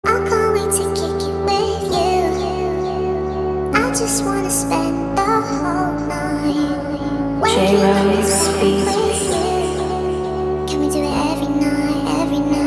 I can't wait to kick it with you. I just wanna spend the whole night. J-ROSE beats. Can we do it every night, every night?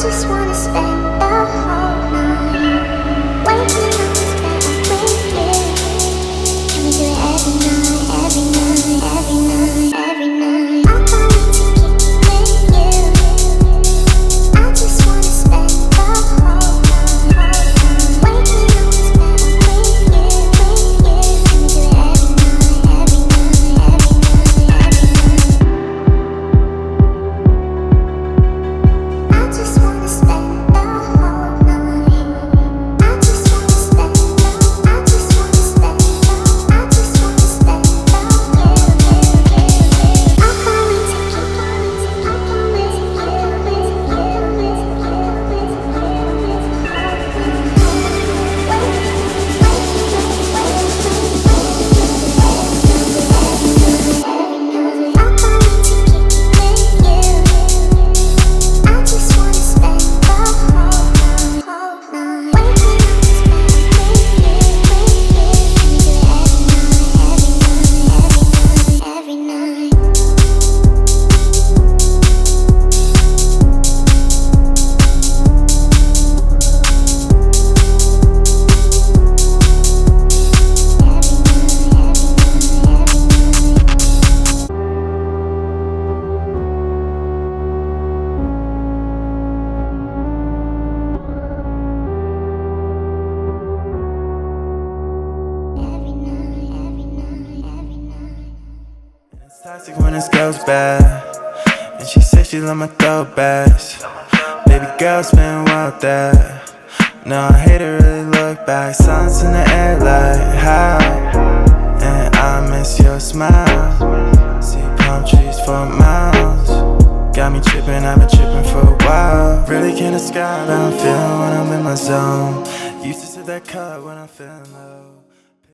Just wanna spend the whole night waking up this bed with you. Can we do it every night, every night, every night, every night? I can't wait to kick it with you. I just wanna spend the whole night waking up this bed with you. Can we do it every night, every night, every night, every night? I just wanna spend the whole night. I just wanna spend the, I just wanna spend the, I just wanna spend the, I can't wait to kick it. I can't wait to It's toxic when this goes bad, and she says she love my throwbacks. Baby girl, spin wild that. No, I hate to really look back. Silence in the air like how, and I miss your smile. See palm trees for miles. Got me tripping, I've been tripping for a while. Really can't describe how I'm feeling when I'm in my zone. Used to sit that cut when I'm feeling low.